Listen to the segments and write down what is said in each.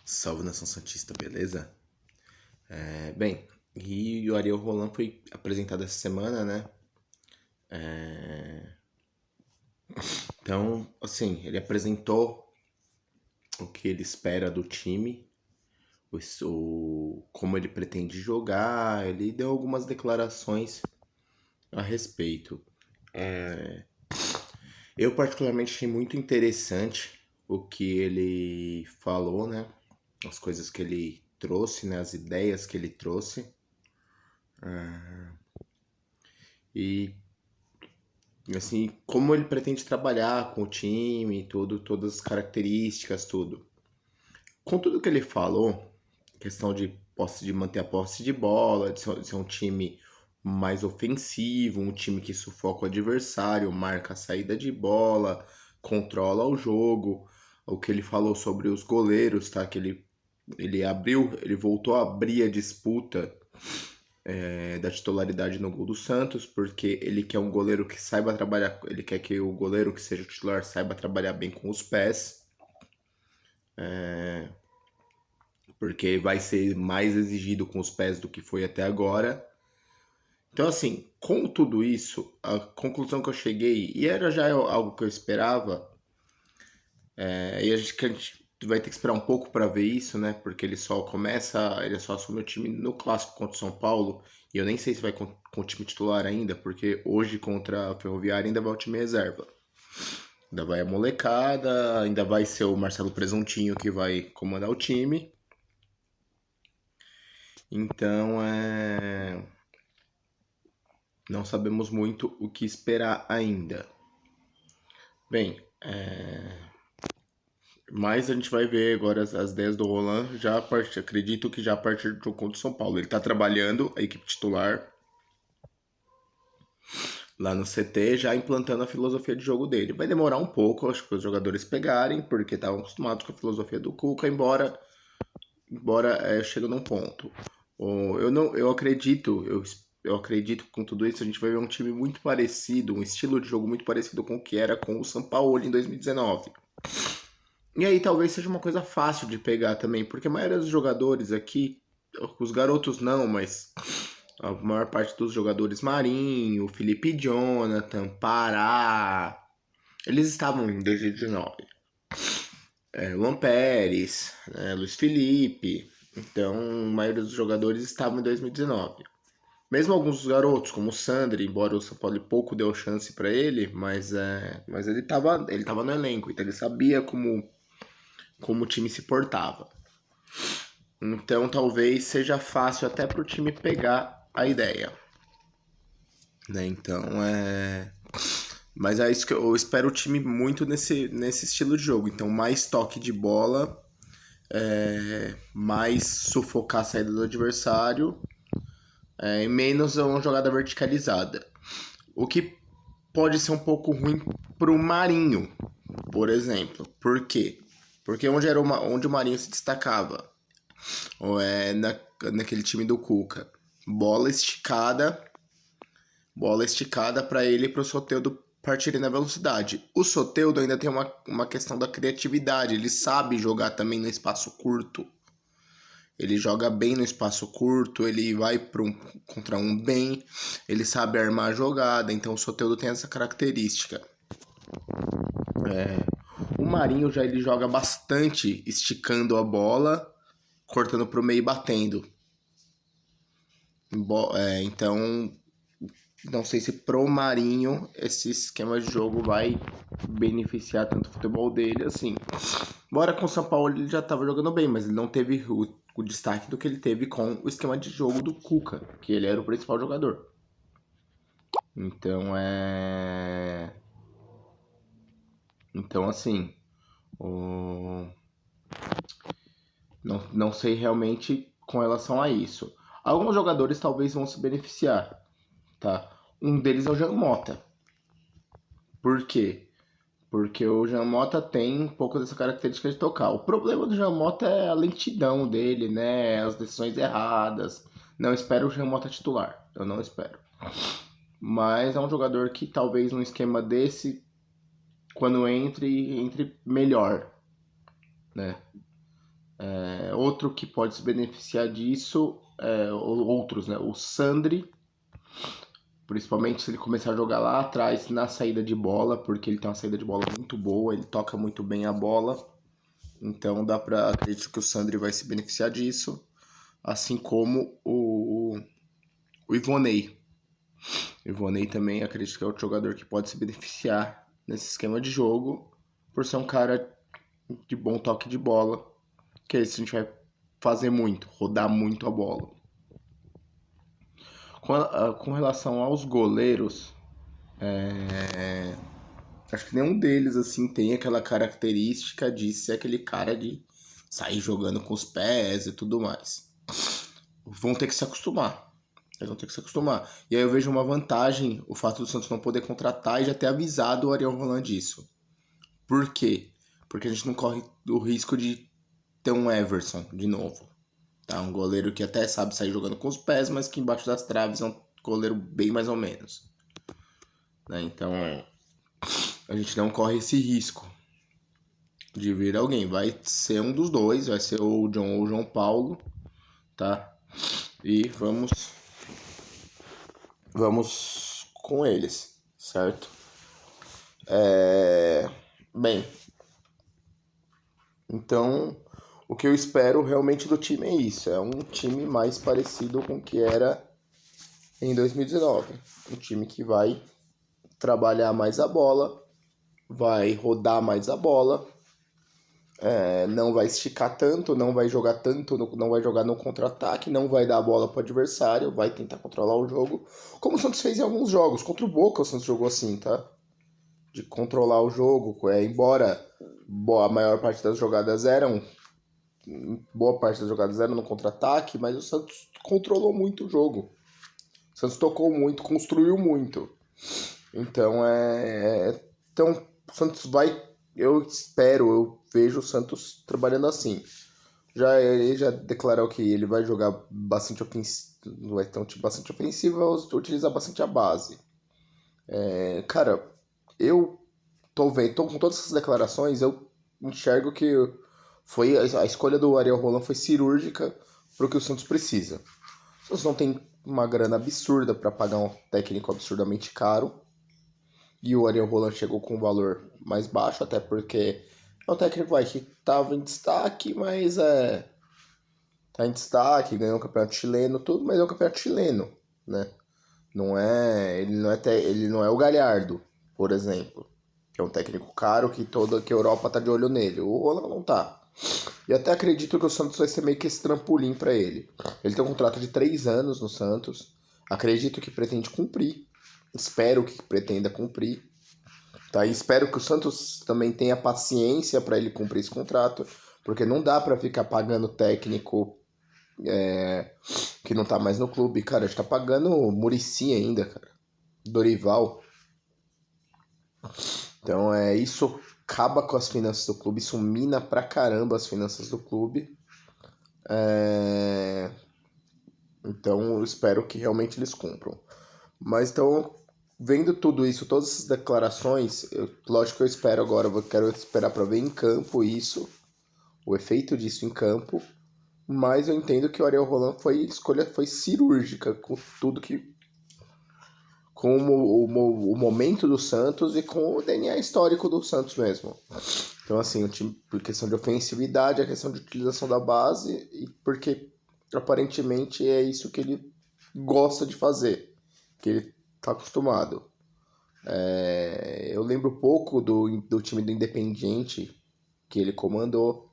Salve Nação Santista, beleza? Bem, e o Ariel Roland foi apresentado essa semana, né? Então, assim, ele apresentou o que ele espera do time, como ele pretende jogar, ele deu algumas declarações a respeito. Eu particularmente achei muito interessante o que ele falou, né? As coisas que ele trouxe, né? As ideias que ele trouxe. E assim, como ele pretende trabalhar com o time, tudo, todas as características, tudo. Com tudo que ele falou, questão de manter a posse de bola, de ser um time mais ofensivo, um time que sufoca o adversário, marca a saída de bola, controla o jogo. O que ele falou sobre os goleiros, tá? Que ele voltou a abrir a disputa da titularidade no gol do Santos, porque ele quer um goleiro que saiba trabalhar, ele quer que o goleiro que seja titular saiba trabalhar bem com os pés, porque vai ser mais exigido com os pés do que foi até agora. Então, assim, com tudo isso, a conclusão que eu cheguei, e era já algo que eu esperava, e que a gente vai ter que esperar um pouco para ver isso, né? Porque ele só assume o time no clássico contra o São Paulo, e eu nem sei se vai com o time titular ainda, porque hoje contra a Ferroviária ainda vai o time reserva. Ainda vai a molecada, ainda vai ser o Marcelo Presuntinho que vai comandar o time. Então, não sabemos muito o que esperar ainda. Bem, mas a gente vai ver agora as ideias do Roland, acredito que já a partir do jogo contra o São Paulo. Ele está trabalhando a equipe titular lá no CT, já implantando a filosofia de jogo dele. Vai demorar um pouco, acho que os jogadores pegarem, porque estavam acostumados com a filosofia do Cuca, embora chegue num ponto. Eu acredito que com tudo isso a gente vai ver um time muito parecido, um estilo de jogo muito parecido com o que era com o São Paulo em 2019. E aí talvez seja uma coisa fácil de pegar também, porque a maioria dos jogadores aqui, os garotos não, mas a maior parte dos jogadores, Marinho, Felipe Jonathan, Pará, eles estavam em 2019. Luan Pérez, Luiz Felipe, então a maioria dos jogadores estavam em 2019. Mesmo alguns dos garotos, como o Sandri, embora o São Paulo pouco deu chance para ele, mas ele tava no elenco, então ele sabia como o time se portava. Então talvez seja fácil até pro time pegar a ideia. Né? Então Mas é isso que eu espero o time muito nesse estilo de jogo. Então, mais toque de bola, mais sufocar a saída do adversário, e menos uma jogada verticalizada. O que pode ser um pouco ruim pro Marinho, por exemplo. Por quê? Porque onde o Marinho se destacava? Naquele time do Cuca. Bola esticada para ele e pro Soteldo partirem na velocidade. O Soteldo ainda tem uma questão da criatividade, ele sabe jogar também no espaço curto. Ele joga bem no espaço curto, ele vai contra um bem, ele sabe armar a jogada, então o Soteldo tem essa característica. O Marinho ele joga bastante esticando a bola, cortando pro meio e batendo. Então, não sei se pro Marinho esse esquema de jogo vai beneficiar tanto o futebol dele assim. Embora com o São Paulo ele já estava jogando bem, mas ele não teve o destaque do que ele teve com o esquema de jogo do Cuca, que ele era o principal jogador. Então Então assim. Não sei realmente com relação a isso. Alguns jogadores talvez vão se beneficiar, tá? Um deles é o Jean Mota. Por quê? Porque o Jean Mota tem um pouco dessa característica de tocar. O problema do Jean Mota é a lentidão dele, né? As decisões erradas. Não espero o Jean Mota titular. Eu não espero. Mas é um jogador que talvez num esquema desse, quando entre melhor, né? outro que pode se beneficiar disso, outros, né? O Sandri, principalmente se ele começar a jogar lá atrás na saída de bola, porque ele tem uma saída de bola muito boa, ele toca muito bem a bola. Então acredito que o Sandri vai se beneficiar disso, assim como o Ivonei. O Ivonei também acredito que é outro jogador que pode se beneficiar nesse esquema de jogo, por ser um cara de bom toque de bola, que esse a gente vai fazer muito, rodar muito a bola. Com relação aos goleiros, acho que nenhum deles assim tem aquela característica de ser aquele cara de sair jogando com os pés e tudo mais. Vão ter que se acostumar. Eles vão ter que se acostumar. E aí eu vejo uma vantagem o fato do Santos não poder contratar e já ter avisado o Ariel Roland disso. Por quê? Porque a gente não corre o risco de ter um Everson de novo. Tá? Um goleiro que até sabe sair jogando com os pés, mas que embaixo das traves é um goleiro bem mais ou menos. Né? Então a gente não corre esse risco de vir alguém. Vai ser um dos dois, vai ser o John ou o João Paulo. Tá? E vamos com eles, certo? Bem, então o que eu espero realmente do time é isso, é um time mais parecido com o que era em 2019, um time que vai trabalhar mais a bola, vai rodar mais a bola, não vai esticar tanto, não vai jogar tanto, não vai jogar no contra-ataque, não vai dar a bola para o adversário, vai tentar controlar o jogo, como o Santos fez em alguns jogos. Contra o Boca o Santos jogou assim, tá? De controlar o jogo, embora boa parte das jogadas eram no contra-ataque, mas o Santos controlou muito o jogo. O Santos tocou muito, construiu muito. Então então o Santos vai, eu vejo o Santos trabalhando assim. Ele já declarou que ele vai jogar bastante ofensivo, vai ter um time bastante ofensivo, vai utilizar bastante a base. Cara, eu tô com todas essas declarações, eu enxergo que foi a escolha do Ariel Roland foi cirúrgica pro que o Santos precisa. O Santos não tem uma grana absurda para pagar um técnico absurdamente caro. E o Ariel Roland chegou com um valor mais baixo, até porque é um técnico que estava em destaque, mas tá em destaque, ganhou o campeonato chileno, tudo, mas é um campeonato chileno, né? Ele não é o Galhardo, por exemplo, que é um técnico caro que toda que a Europa tá de olho nele. O Roland não tá. E até acredito que o Santos vai ser meio que esse trampolim para ele. Ele tem um contrato de 3 anos no Santos. Acredito que pretende cumprir. Espero que pretenda cumprir. Tá? E espero que o Santos também tenha paciência para ele cumprir esse contrato. Porque não dá para ficar pagando técnico que não tá mais no clube. Cara, a gente tá pagando o Muricy ainda, cara. Dorival. Então isso acaba com as finanças do clube, isso mina pra caramba as finanças do clube. Então eu espero que realmente eles cumpram. Mas então, vendo tudo isso, todas essas declarações, lógico que eu espero agora, quero esperar para ver em campo isso, o efeito disso em campo. Mas eu entendo que o Ariel Roland foi cirúrgica com tudo que. Com o momento do Santos e com o DNA histórico do Santos mesmo. Então, assim, o time, por questão de ofensividade, a questão de utilização da base, e porque aparentemente é isso que ele gosta de fazer, que ele tá acostumado. Eu lembro pouco do time do Independiente que ele comandou,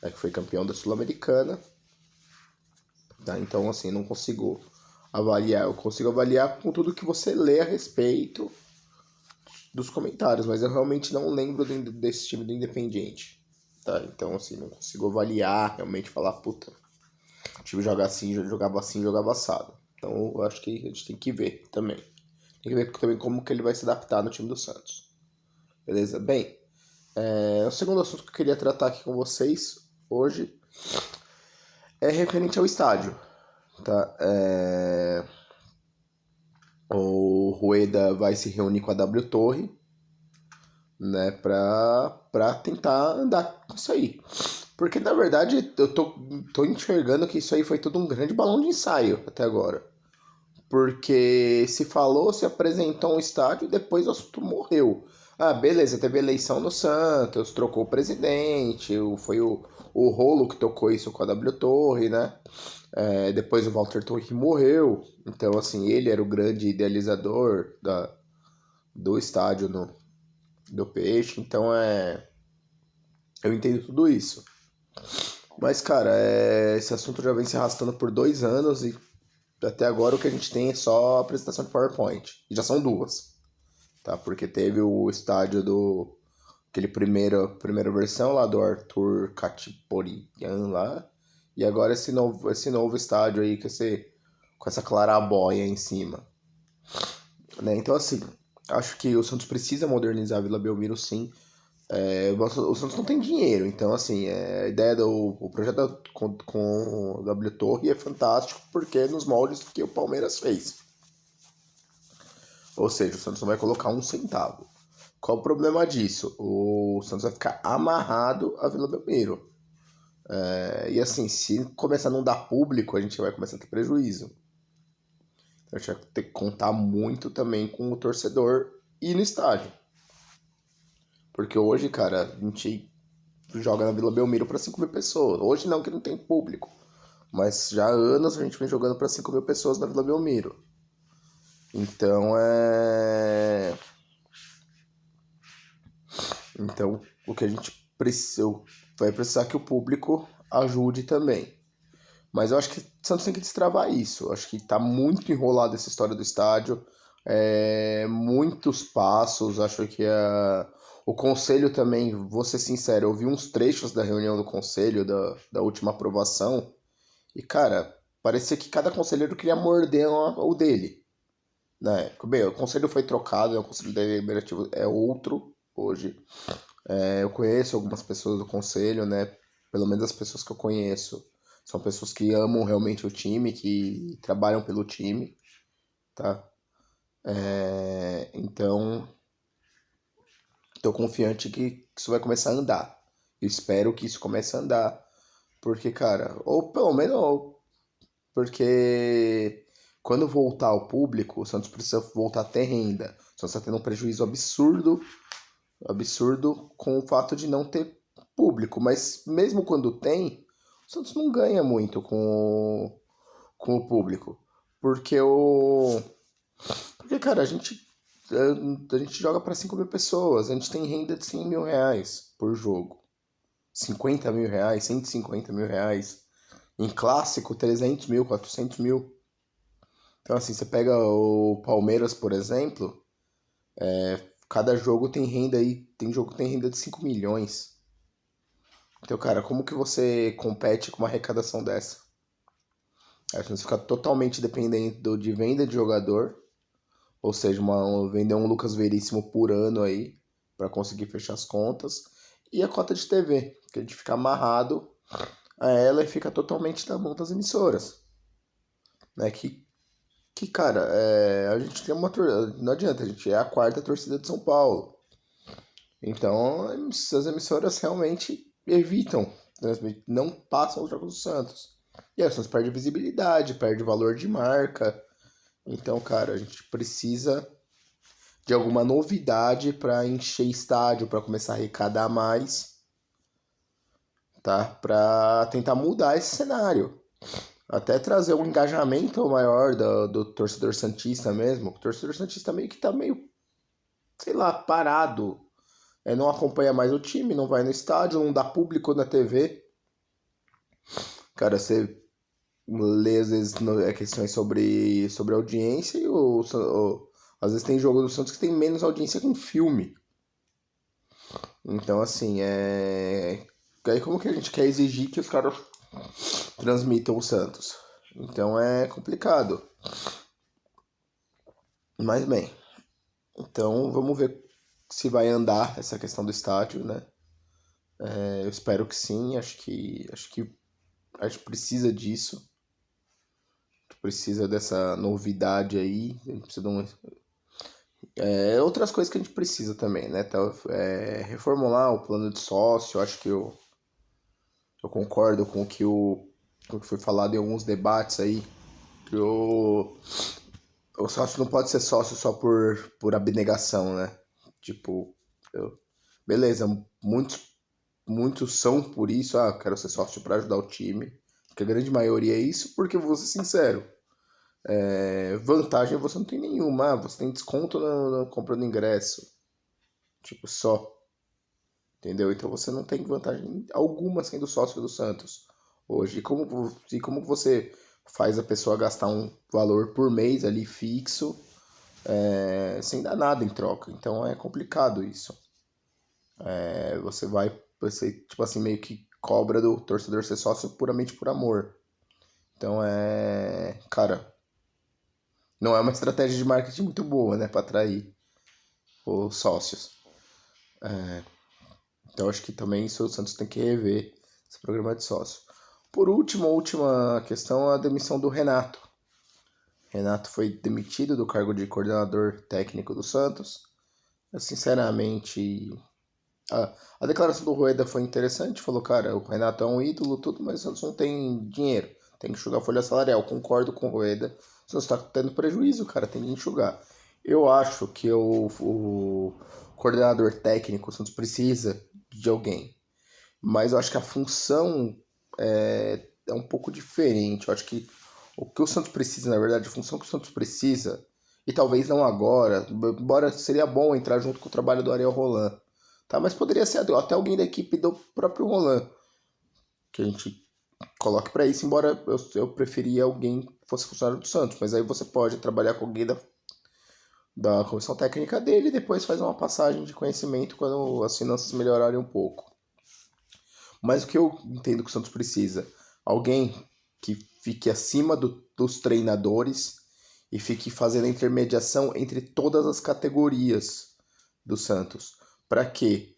que foi campeão da Sul-Americana. Tá? Então, assim, não consigo avaliar. Eu consigo avaliar com tudo que você lê a respeito dos comentários, mas eu realmente não lembro desse time do Independiente. Tá? Então, assim, não consigo avaliar, realmente falar, puta, o time jogava assim, jogava assado. Então, eu acho que a gente tem que ver também. Tem que ver também como que ele vai se adaptar no time do Santos. Beleza? Bem, o segundo assunto que eu queria tratar aqui com vocês hoje é referente ao estádio. Tá? O Rueda vai se reunir com a W Torre, né, para pra tentar andar com isso aí. Porque, na verdade, eu tô enxergando que isso aí foi tudo um grande balão de ensaio até agora. Porque se falou, se apresentou um estádio e depois o assunto morreu. Ah, beleza, teve eleição no Santos, trocou o presidente, foi o Rolo que tocou isso com a W Torre, né? Depois o Walter Torre morreu. Então, assim, ele era o grande idealizador do estádio do Peixe. Então, eu entendo tudo isso. Mas, cara, esse assunto já vem se arrastando por 2 anos e até agora o que a gente tem é só a apresentação de PowerPoint. E já são duas, tá? Porque teve o estádio aquele primeira versão lá do Arthur Katiporian lá. E agora esse novo estádio aí com essa clarabóia em cima. Né? Então, assim, acho que o Santos precisa modernizar a Vila Belmiro, sim. O Santos não tem dinheiro, então assim, a ideia o projeto com o W Torre é fantástico porque é nos moldes que o Palmeiras fez. Ou seja, o Santos não vai colocar um centavo. Qual o problema disso? O Santos vai ficar amarrado à Vila Belmiro. E assim, se começar a não dar público, a gente vai começar a ter prejuízo. Então, a gente vai ter que contar muito também com o torcedor e no estádio. Porque hoje, cara, a gente joga na Vila Belmiro para 5 mil pessoas. Hoje não, que não tem público. Mas já há anos a gente vem jogando para 5 mil pessoas na Vila Belmiro. Então Então o que a gente precisa. Vai precisar que o público ajude também. Mas eu acho que o Santos tem que destravar isso. Eu acho que tá muito enrolado essa história do estádio. Muitos passos. Acho que o conselho também, vou ser sincero, eu vi uns trechos da reunião do conselho, da última aprovação. E, cara, parecia que cada conselheiro queria morder o dele. Né? Bem, o conselho foi trocado, o conselho deliberativo é outro hoje. Eu conheço algumas pessoas do conselho, né? Pelo menos as pessoas que eu conheço são pessoas que amam realmente o time, que trabalham pelo time, tá? Então, tô confiante que isso vai começar a andar. Eu espero que isso comece a andar. Porque, cara, ou pelo menos porque quando voltar ao público, o Santos precisa voltar a ter renda. O Santos está tendo um prejuízo absurdo, absurdo com o fato de não ter público. Mas mesmo quando tem, o Santos não ganha muito com o público. Porque Porque, cara, a gente joga para 5 mil pessoas, a gente tem renda de 100 mil reais por jogo. 50 mil reais, 150 mil reais. Em clássico, 300 mil, 400 mil. Então, assim, você pega o Palmeiras, por exemplo, cada jogo tem renda aí, tem jogo que tem renda de 5 milhões. Então, cara, como que você compete com uma arrecadação dessa? Você fica totalmente dependendo de venda de jogador, ou seja, vender um Lucas Veríssimo por ano aí, para conseguir fechar as contas, e a cota de TV, que a gente fica amarrado a ela e fica totalmente na mão das emissoras. Né? Que cara, a gente tem não adianta, a gente é a quarta torcida de São Paulo. Então, as emissoras realmente evitam transmitir, não passam os jogos do Santos. E aí o Santos perde visibilidade, perde valor de marca. Então, cara, a gente precisa de alguma novidade para encher estádio, para começar a arrecadar mais, tá? Para tentar mudar esse cenário. Até trazer um engajamento maior do torcedor santista mesmo. O torcedor santista meio que tá meio, sei lá, parado. Não acompanha mais o time, não vai no estádio, não dá público na TV. Cara, você lê às vezes questões sobre audiência e às vezes tem jogo do Santos que tem menos audiência que um filme. Então, assim, Aí como que a gente quer exigir que os caras transmitam o Santos? Então é complicado. Mas bem, então vamos ver se vai andar essa questão do estádio, né? Eu espero que sim, acho que a gente precisa disso. A gente precisa dessa novidade aí. A gente precisa Outras coisas que a gente precisa também, né? Então, reformular o plano de sócio, acho que eu concordo com o que foi falado em alguns debates aí, que o sócio não pode ser sócio só por abnegação, né? Tipo, beleza, muitos são por isso, quero ser sócio para ajudar o time, que a grande maioria é isso, porque vou ser sincero, vantagem você não tem nenhuma, você tem desconto na compra do ingresso, tipo, só, entendeu? Então você não tem vantagem alguma sendo sócio do Santos hoje. E como você faz a pessoa gastar um valor por mês ali fixo, sem dar nada em troca? Então é complicado isso. Você tipo assim, meio que cobra do torcedor ser sócio puramente por amor. Então cara, não é uma estratégia de marketing muito boa, né, para atrair os sócios. Então acho que também isso o Santos tem que rever esse programa de sócio. Por último, a última questão, a demissão do Renato. Renato foi demitido do cargo de coordenador técnico do Santos. Eu, sinceramente, a declaração do Rueda foi interessante. Falou, cara, o Renato é um ídolo, tudo, mas o Santos não tem dinheiro. Tem que enxugar a folha salarial. Concordo com o Rueda. O Santos está tendo prejuízo, cara, tem que enxugar. Eu acho que o coordenador técnico, o Santos precisa de alguém. Mas eu acho que a função é um pouco diferente. Eu acho que o que o Santos precisa, na verdade, a função que o Santos precisa, e talvez não agora, embora seria bom entrar junto com o trabalho do Ariel Roland, tá? Mas poderia ser até alguém da equipe do próprio Roland que a gente coloque para isso, embora eu preferia alguém que fosse funcionário do Santos, mas aí você pode trabalhar com alguém da comissão técnica dele e depois faz uma passagem de conhecimento quando as finanças melhorarem um pouco. Mas o que eu entendo que o Santos precisa? Alguém que fique acima dos treinadores e fique fazendo a intermediação entre todas as categorias do Santos. Para quê?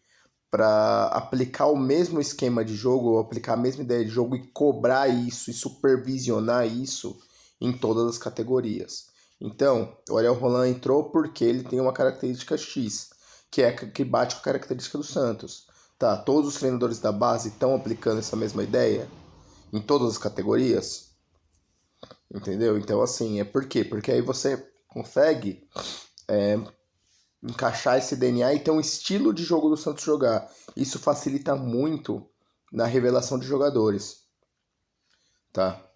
Para aplicar o mesmo esquema de jogo, ou aplicar a mesma ideia de jogo e cobrar isso e supervisionar isso em todas as categorias. Então, o Ariel Roland entrou porque ele tem uma característica X, que bate com a característica do Santos. Tá, todos os treinadores da base estão aplicando essa mesma ideia em todas as categorias, entendeu? Então, assim, por quê? Porque aí você consegue encaixar esse DNA e ter um estilo de jogo do Santos jogar. Isso facilita muito na revelação de jogadores, tá?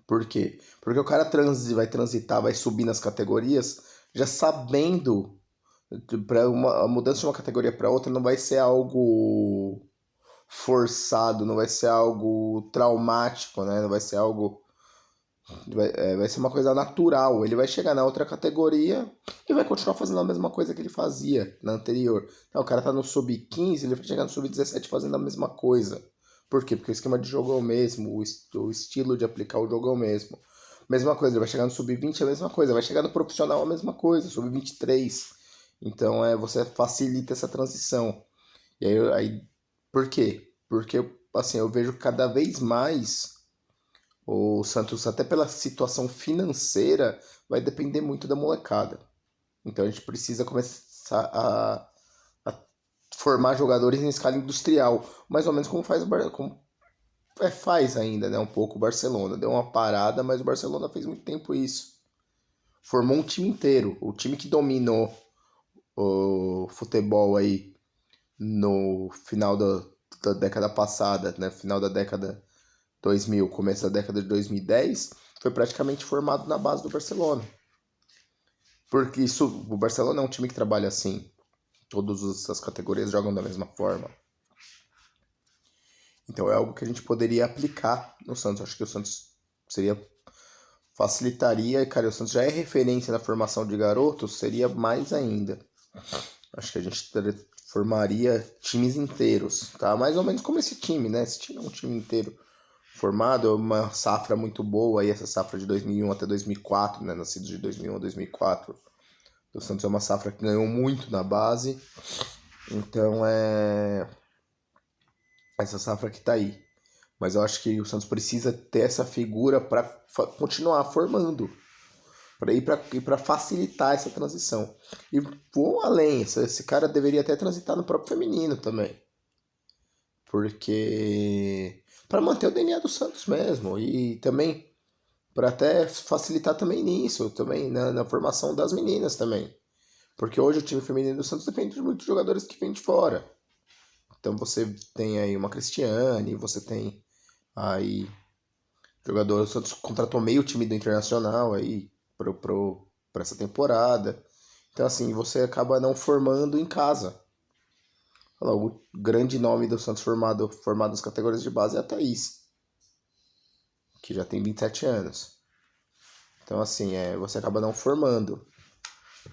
Por quê? Porque o cara vai transitar, vai subir nas categorias já sabendo para a mudança de uma categoria para outra não vai ser algo forçado, não vai ser algo traumático, né? Não vai ser algo. Vai ser uma coisa natural. Ele vai chegar na outra categoria e vai continuar fazendo a mesma coisa que ele fazia na anterior. Então, o cara tá no sub-15, ele vai chegar no sub-17 fazendo a mesma coisa. Por quê? Porque o esquema de jogo é o mesmo, o estilo de aplicar o jogo é o mesmo. Mesma coisa, ele vai chegar no sub-20 é a mesma coisa, vai chegar no profissional é a mesma coisa, sub-23. Então, você facilita essa transição. E aí por quê? Porque, assim, eu vejo cada vez mais o Santos, até pela situação financeira, vai depender muito da molecada. Então a gente precisa começar a formar jogadores em escala industrial, mais ou menos como faz ainda, né? Um pouco o Barcelona. Deu uma parada, mas o Barcelona fez muito tempo isso. Formou um time inteiro. O time que dominou o futebol aí no final da década passada, né? Final da década 2000, começo da década de 2010, foi praticamente formado na base do Barcelona. Porque o Barcelona é um time que trabalha assim. Todas as categorias jogam da mesma forma. Então é algo que a gente poderia aplicar no Santos. Acho que o Santos facilitaria, e cara, o Santos já é referência na formação de garotos, seria mais ainda. Acho que a gente formaria times inteiros, tá? Mais ou menos como esse time, né? Esse time é um time inteiro formado, uma safra muito boa, aí essa safra de 2001 até 2004, né? Nascidos de 2001 a 2004. O Santos é uma safra que ganhou muito na base, então essa safra que tá aí. Mas eu acho que o Santos precisa ter essa figura para continuar formando. para facilitar essa transição. E vou além, esse cara deveria até transitar no próprio feminino também. Porque para manter o DNA do Santos mesmo e também para até facilitar também nisso, também na formação das meninas também. Porque hoje o time feminino do Santos depende de muitos jogadores que vêm de fora. Então você tem aí uma Cristiane, você tem aí jogador, o Santos contratou meio time do Internacional aí para essa temporada. Então assim, você acaba não formando em casa. O grande nome do Santos formado nas categorias de base é a Thaís, que já tem 27 anos. Então assim, você acaba não formando.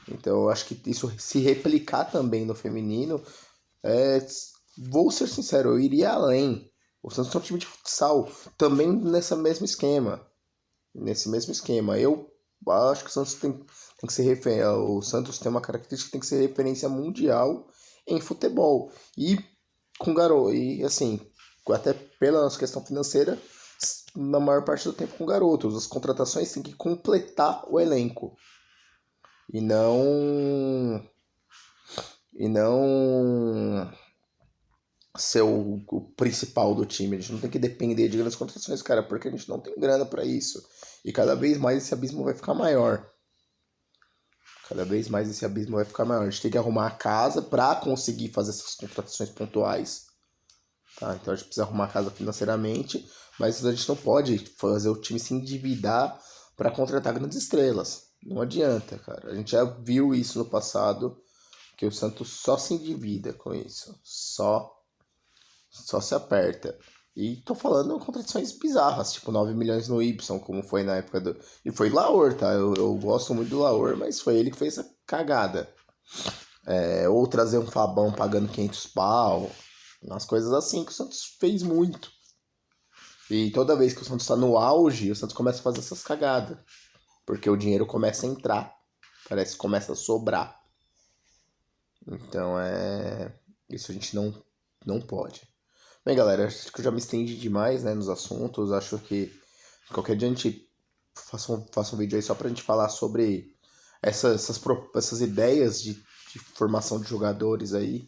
Então eu acho que isso se replicar também no feminino, vou ser sincero, eu iria além. O Santos é um time de futsal, também nesse mesmo esquema. Eu acho que o Santos tem que ser referência. O Santos tem uma característica que tem que ser referência mundial em futebol. E com garoto. E assim, até pela nossa questão financeira, na maior parte do tempo com garotos. As contratações têm que completar o elenco. E não ser o principal do time. A gente não tem que depender de grandes contratações, cara, porque a gente não tem grana para isso. E cada vez mais esse abismo vai ficar maior. A gente tem que arrumar a casa para conseguir fazer essas contratações pontuais. Tá? Então a gente precisa arrumar a casa financeiramente, mas a gente não pode fazer o time se endividar para contratar grandes estrelas. Não adianta, cara. A gente já viu isso no passado, que o Santos só se endivida com isso. Só se aperta. E tô falando contratações bizarras, tipo 9 milhões no Y, como foi na época do... E foi Laor, tá? Eu gosto muito do Laor, mas foi ele que fez essa cagada. Ou trazer um Fabão pagando 500 pau. Umas coisas assim que o Santos fez muito. E toda vez que o Santos tá no auge, o Santos começa a fazer essas cagadas. Porque o dinheiro começa a entrar. Parece que começa a sobrar. Então isso a gente não pode. Bem, galera, acho que eu já me estendi demais, né, nos assuntos. Acho que qualquer dia a gente faça um vídeo aí só pra gente falar sobre essas ideias de formação de jogadores aí.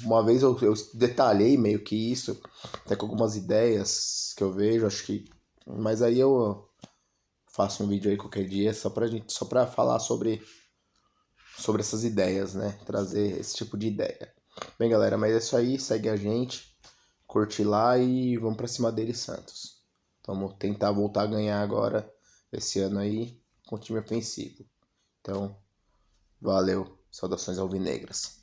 Uma vez eu detalhei meio que isso, até com algumas ideias que eu vejo, acho que... Mas aí eu faço um vídeo aí qualquer dia só pra falar sobre essas ideias, né? Trazer esse tipo de ideia. Bem, galera, mas é isso aí. Segue a gente, curte lá e vamos pra cima dele, Santos. Vamos tentar voltar a ganhar agora, esse ano aí, com o time ofensivo. Então, valeu. Saudações alvinegras.